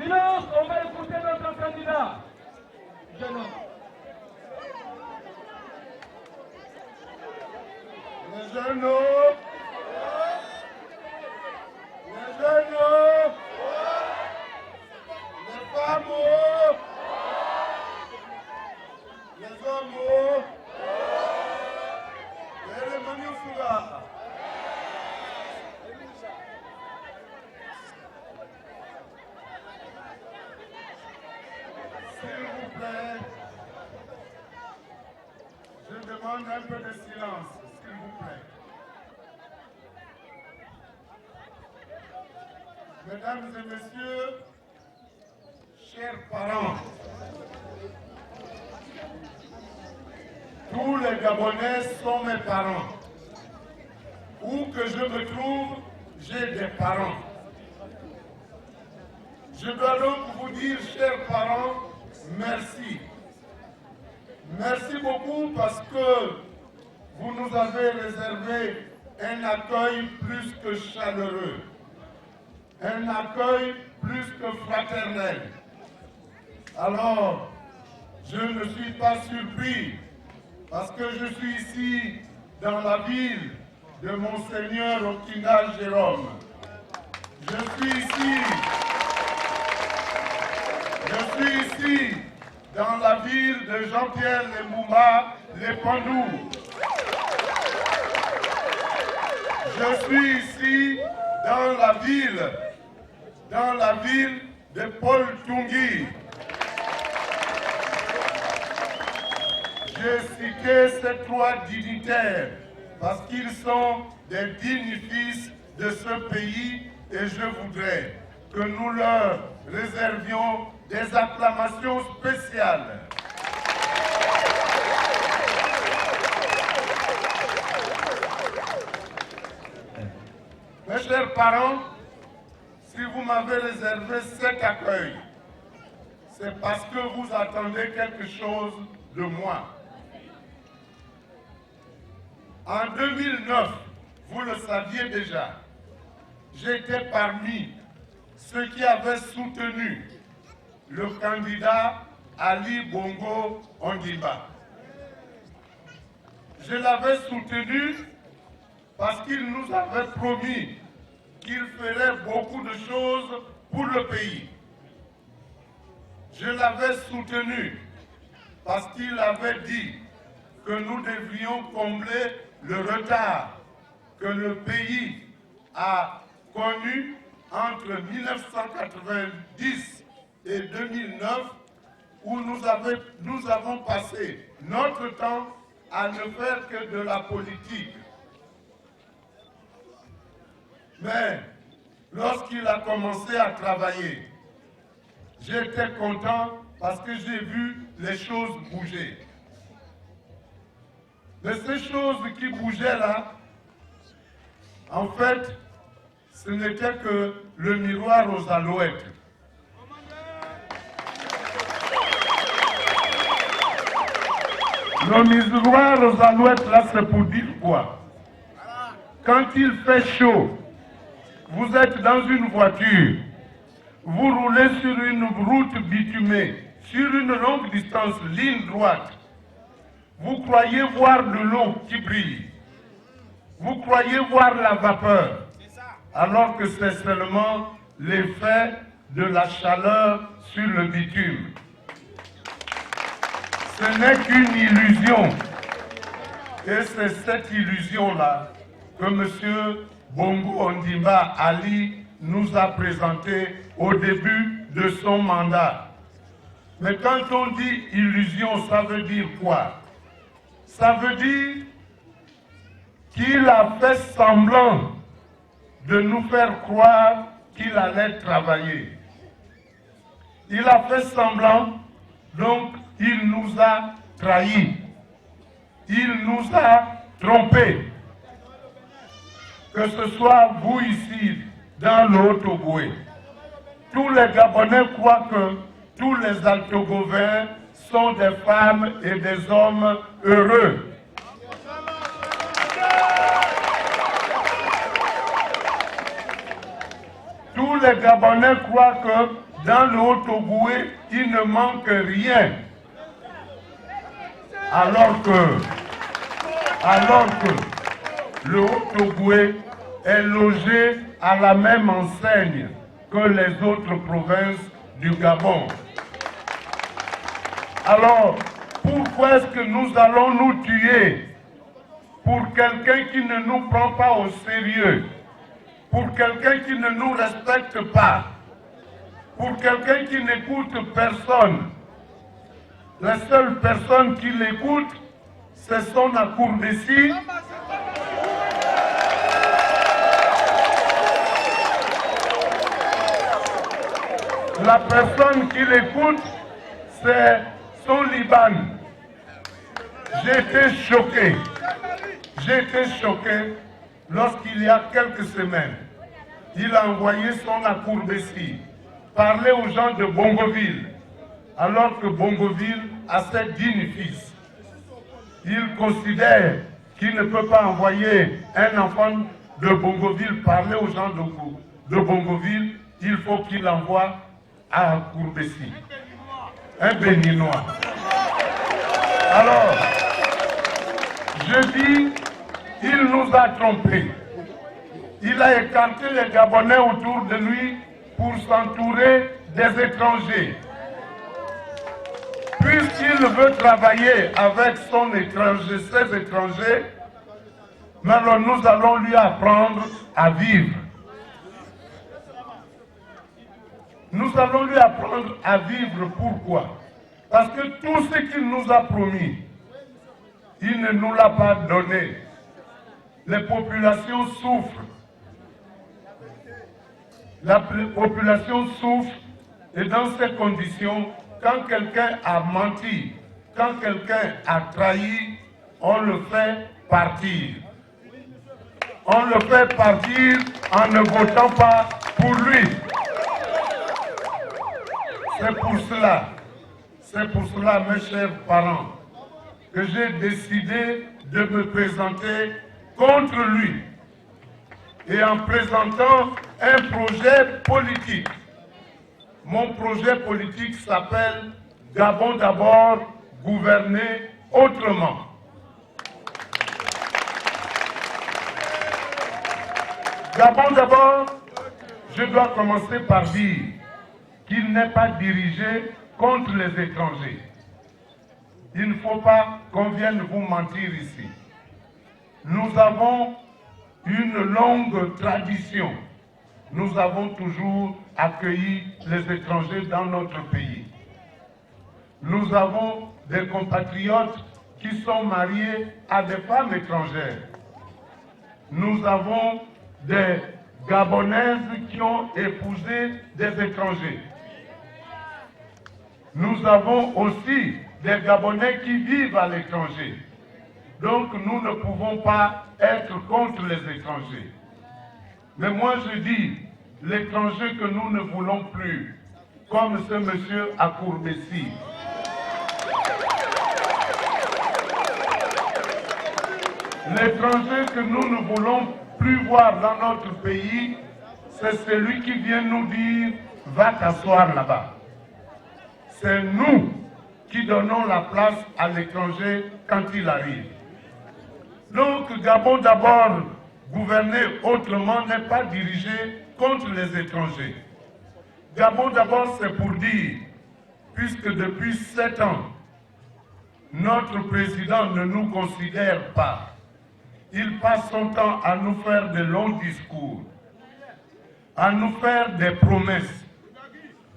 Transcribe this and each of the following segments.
Silence, on va écouter notre candidat. Jeune homme. Les jeunes homme, les jeunes homme, les femmes homme, les hommes homme, et les Manioussouga. S'il vous plaît, je demande un peu de silence, s'il vous plaît. Mesdames et messieurs, chers parents, tous les Gabonais sont mes parents. Où que je me trouve, j'ai des parents. Je dois donc vous dire, chers parents, merci. Merci beaucoup parce que vous nous avez réservé un accueil plus que chaleureux, un accueil plus que fraternel. Alors, je ne suis pas surpris parce que je suis ici dans la ville de Monseigneur Okinga Jérôme. Je suis ici dans la ville de Jean-Pierre Lembouma, les Pandou. Je suis ici dans la ville de Paul Tungui. J'ai cité ces trois dignitaires parce qu'ils sont des dignes fils de ce pays et je voudrais que nous leur réservions des acclamations spéciales. Mes chers parents, si vous m'avez réservé cet accueil, c'est parce que vous attendez quelque chose de moi. En 2009, vous le saviez déjà, j'étais parmi ceux qui avaient soutenu le candidat Ali Bongo Ondimba. Je l'avais soutenu parce qu'il nous avait promis qu'il ferait beaucoup de choses pour le pays. Je l'avais soutenu parce qu'il avait dit que nous devrions combler le retard que le pays a connu entre 1990 et 2009, où nous avons passé notre temps à ne faire que de la politique. Mais lorsqu'il a commencé à travailler, j'étais content parce que j'ai vu les choses bouger. Mais ces choses qui bougeaient là, en fait, ce n'était que le miroir aux alouettes. Le miroir aux alouettes là, c'est pour dire quoi? Quand il fait chaud, vous êtes dans une voiture, vous roulez sur une route bitumée, sur une longue distance, ligne droite. Vous croyez voir de l'eau qui brille. Vous croyez voir la vapeur, alors que c'est seulement l'effet de la chaleur sur le bitume. Ce n'est qu'une illusion. Et c'est cette illusion-là que M. Bongo Ondimba Ali nous a présentée au début de son mandat. Mais quand on dit illusion, ça veut dire quoi? Ça veut dire qu'il a fait semblant de nous faire croire qu'il allait travailler. Il a fait semblant, donc il nous a trahis. Il nous a trompés. Que ce soit vous ici, dans le Haut-Ogooué, tous les Gabonais croient que tous les Altogovains sont des femmes et des hommes heureux. Tous les Gabonais croient que dans le Haut-Ogoué, il ne manque rien. Alors que le Haut-Ogoué est logé à la même enseigne que les autres provinces du Gabon. Alors, pourquoi est-ce que nous allons nous tuer pour quelqu'un qui ne nous prend pas au sérieux, pour quelqu'un qui ne nous respecte pas, pour quelqu'un qui n'écoute personne? La seule personne qui l'écoute, c'est son Akourbessi. La personne qui l'écoute, c'est son Liban. J'ai été choqué lorsqu'il y a quelques semaines, il a envoyé son Akourbessi parler aux gens de Bongoville, alors que Bongoville a ses dignes fils. Il considère qu'il ne peut pas envoyer un enfant de Bongoville parler aux gens de Bongoville, il faut qu'il l'envoie à Akourbessi, un béninois. Alors, je dis, il nous a trompés. Il a écarté les Gabonais autour de lui pour s'entourer des étrangers. Puisqu'il veut travailler avec ses étrangers, alors nous allons lui apprendre à vivre. Nous allons lui apprendre à vivre. Pourquoi? Parce que tout ce qu'il nous a promis, il ne nous l'a pas donné. Les populations souffrent. La population souffre et dans ces conditions, quand quelqu'un a menti, quand quelqu'un a trahi, on le fait partir. On le fait partir en ne votant pas pour lui. C'est pour cela, mes chers parents, que j'ai décidé de me présenter contre lui et en présentant un projet politique. Mon projet politique s'appelle Gabon d'abord, gouverner autrement. Gabon d'abord, je dois commencer par dire qu'il n'est pas dirigé contre les étrangers. Il ne faut pas qu'on vienne vous mentir ici. Nous avons une longue tradition. Nous avons toujours accueilli les étrangers dans notre pays. Nous avons des compatriotes qui sont mariés à des femmes étrangères. Nous avons des Gabonaises qui ont épousé des étrangers. Nous avons aussi des Gabonais qui vivent à l'étranger. Donc nous ne pouvons pas être contre les étrangers. Mais moi je dis, l'étranger que nous ne voulons plus, comme ce monsieur Akourbessi. L'étranger que nous ne voulons plus voir dans notre pays, c'est celui qui vient nous dire « va t'asseoir là-bas ». C'est nous qui donnons la place à l'étranger quand il arrive. Donc Gabon d'abord, gouverner autrement n'est pas dirigé contre les étrangers. Gabon d'abord, c'est pour dire, puisque depuis 7 ans, notre président ne nous considère pas. Il passe son temps à nous faire de longs discours, à nous faire des promesses.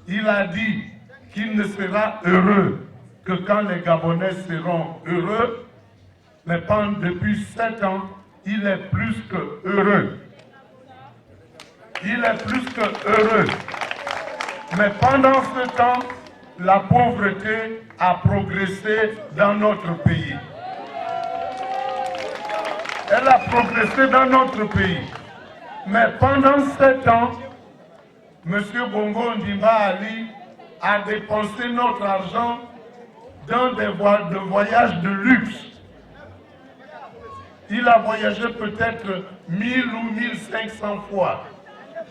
Il a dit qu'il ne sera heureux que quand les Gabonais seront heureux, mais depuis 7 ans, il est plus que heureux. Il est plus que heureux. Mais pendant ce temps, la pauvreté a progressé dans notre pays. Elle a progressé dans notre pays. Mais pendant 7 ans, M. Bongo Ondimba Ali à dépenser notre argent dans des voyages de luxe. Il a voyagé peut-être 1000 ou 1500 fois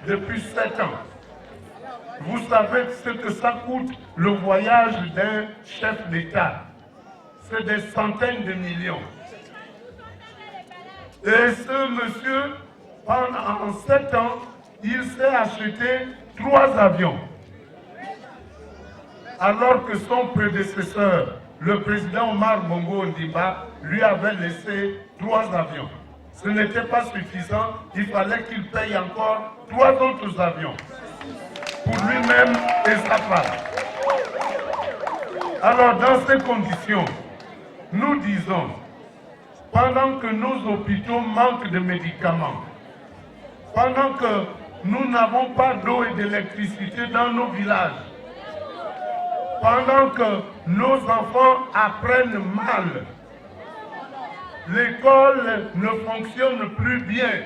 depuis 7 ans. Vous savez ce que ça coûte le voyage d'un chef d'État. C'est des centaines de millions. Et ce monsieur, en 7 ans, il s'est acheté 3 avions. Alors que son prédécesseur, le président Omar Bongo Ondimba, lui avait laissé 3 avions. Ce n'était pas suffisant, il fallait qu'il paye encore 3 autres avions pour lui-même et sa femme. Alors dans ces conditions, nous disons, pendant que nos hôpitaux manquent de médicaments, pendant que nous n'avons pas d'eau et d'électricité dans nos villages, pendant que nos enfants apprennent mal, l'école ne fonctionne plus bien,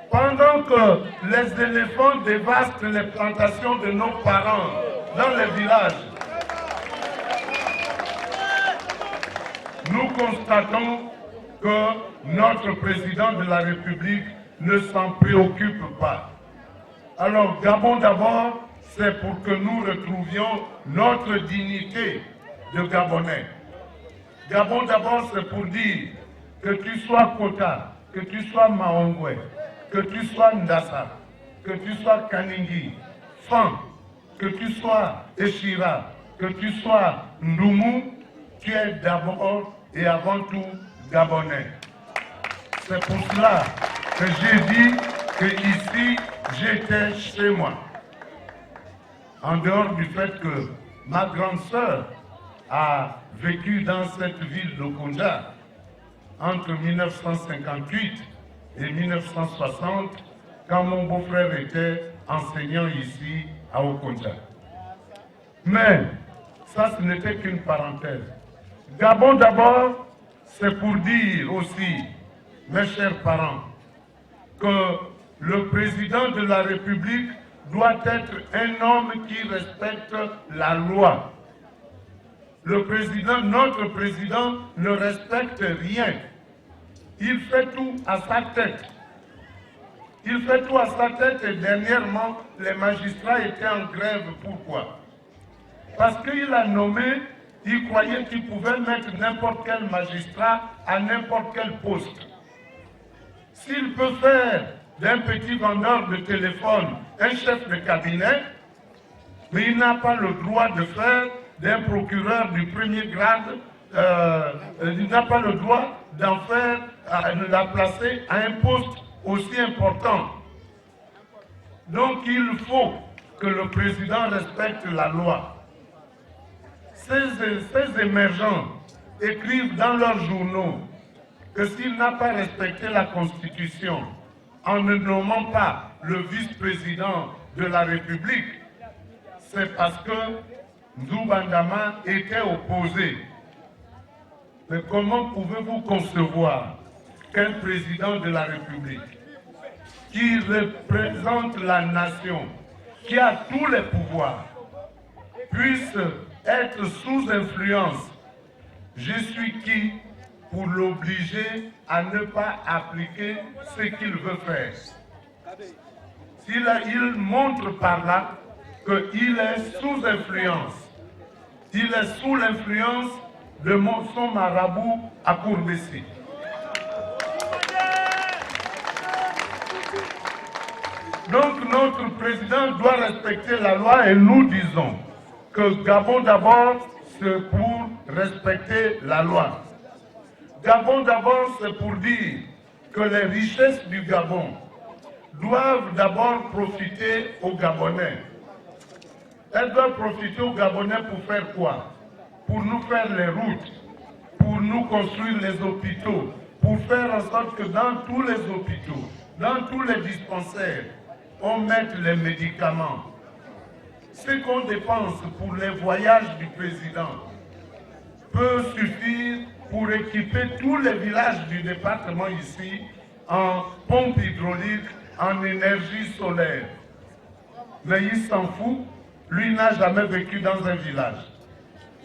pendant que les éléphants dévastent les plantations de nos parents dans les villages, nous constatons que notre président de la République ne s'en préoccupe pas. Alors, Gabon d'abord, c'est pour que nous retrouvions notre dignité de Gabonais. Gabon d'abord, c'est pour dire que tu sois Kota, que tu sois Maongwe, que tu sois Ndassa, que tu sois Kaningui, Fan, que tu sois Eshira, que tu sois Ndoumou, tu es d'abord et avant tout Gabonais. C'est pour cela que j'ai dit que ici, j'étais chez moi. En dehors du fait que ma grande sœur a vécu dans cette ville d'Okonja entre 1958 et 1960, quand mon beau-frère était enseignant ici à Okonja. Mais ça, ce n'était qu'une parenthèse. Gabon d'abord, c'est pour dire aussi, mes chers parents, que le président de la République doit être un homme qui respecte la loi. Le président, notre président, ne respecte rien. Il fait tout à sa tête. Il fait tout à sa tête et dernièrement, les magistrats étaient en grève. Pourquoi? Parce qu'il a nommé, il croyait qu'il pouvait mettre n'importe quel magistrat à n'importe quel poste. S'il peut faire d'un petit vendeur de téléphone un chef de cabinet, mais il n'a pas le droit de faire d'un procureur du premier grade, il n'a pas le droit d'en faire, de la placer à un poste aussi important. Donc il faut que le président respecte la loi. Ces émergents écrivent dans leurs journaux que s'il n'a pas respecté la Constitution en ne nommant pas le vice-président de la République, c'est parce que Ndoubandama était opposé. Mais comment pouvez-vous concevoir qu'un président de la République qui représente la nation, qui a tous les pouvoirs, puisse être sous influence? Je suis qui pour l'obliger à ne pas appliquer ce qu'il veut faire? Il montre par là qu'il est sous influence. Il est sous l'influence de son marabout à Courbessi. Donc notre président doit respecter la loi et nous disons que Gabon d'abord, c'est pour respecter la loi. Gabon d'abord, c'est pour dire que les richesses du Gabon doivent d'abord profiter aux Gabonais. Elles doivent profiter aux Gabonais pour faire quoi? Pour nous faire les routes, pour nous construire les hôpitaux, pour faire en sorte que dans tous les hôpitaux, dans tous les dispensaires, on mette les médicaments. Ce qu'on dépense pour les voyages du président peut suffire pour équiper tous les villages du département ici en pompe hydraulique, en énergie solaire. Mais il s'en fout lui n'a jamais vécu dans un village.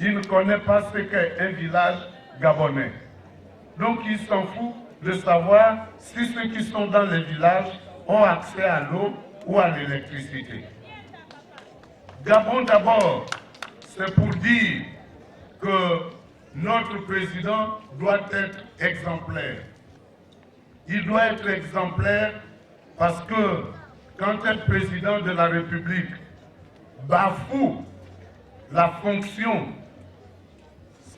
Il ne connaît pas ce qu'est un village gabonais. Donc il s'en fout de savoir si ceux qui sont dans les villages ont accès à l'eau ou à l'électricité. Gabon d'abord, c'est pour dire que notre président doit être exemplaire. Il doit être exemplaire parce que quand un président de la République bafoue la fonction,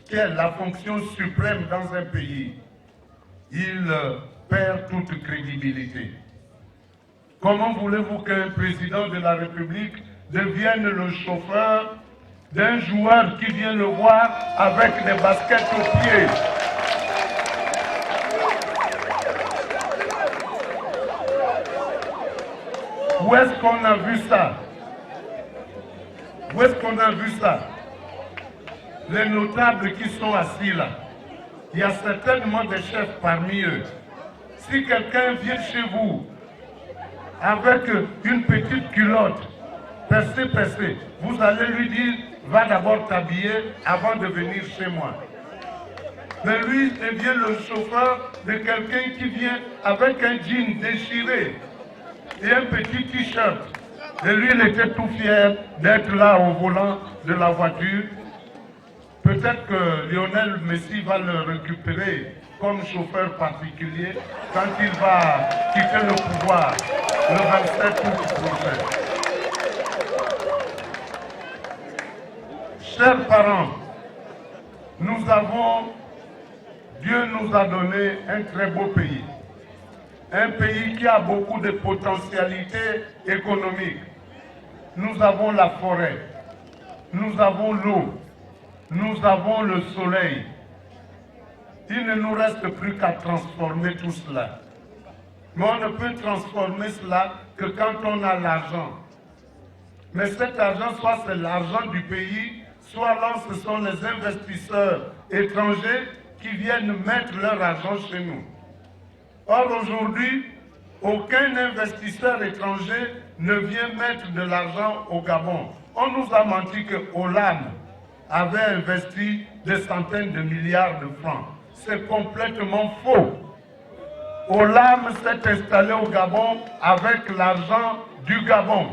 qui est la fonction suprême dans un pays, il perd toute crédibilité. Comment voulez-vous qu'un président de la République devienne le chauffeur d'un joueur qui vient le voir avec des baskets aux pieds? Où est-ce qu'on a vu ça? Où est-ce qu'on a vu ça? Les notables qui sont assis là, il y a certainement des chefs parmi eux. Si quelqu'un vient chez vous avec une petite culotte percée, vous allez lui dire, va d'abord t'habiller avant de venir chez moi. Mais lui devient le chauffeur de quelqu'un qui vient avec un jean déchiré et un petit t-shirt. Et lui, il était tout fier d'être là au volant de la voiture. Peut-être que Lionel Messi va le récupérer comme chauffeur particulier quand il va quitter le pouvoir le 27 août prochain. Chers parents, Dieu nous a donné un très beau pays. Un pays qui a beaucoup de potentialités économiques. Nous avons la forêt, nous avons l'eau, nous avons le soleil. Il ne nous reste plus qu'à transformer tout cela. Mais on ne peut transformer cela que quand on a l'argent. Mais cet argent, soit c'est l'argent du pays, soit alors ce sont les investisseurs étrangers qui viennent mettre leur argent chez nous. Or aujourd'hui, aucun investisseur étranger ne vient mettre de l'argent au Gabon. On nous a menti que Olam avait investi des centaines de milliards de francs. C'est complètement faux. Olam s'est installé au Gabon avec l'argent du Gabon.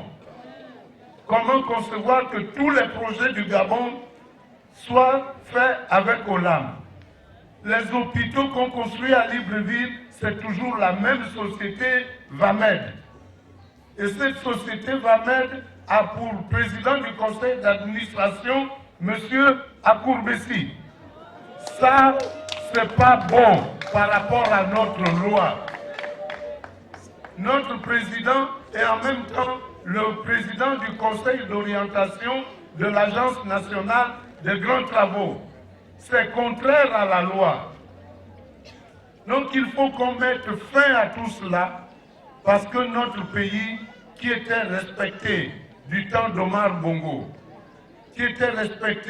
Comment concevoir que tous les projets du Gabon soient faits avec Olam? Les hôpitaux qu'on construit à Libreville, c'est toujours la même société Vamed. Et cette société Vamed a pour président du conseil d'administration M. Akourbessi. Ça, c'est pas bon par rapport à notre loi. Notre président est en même temps le président du conseil d'orientation de l'Agence nationale des grands travaux. C'est contraire à la loi. Donc il faut qu'on mette fin à tout cela parce que notre pays, qui était respecté du temps d'Omar Bongo, qui était respecté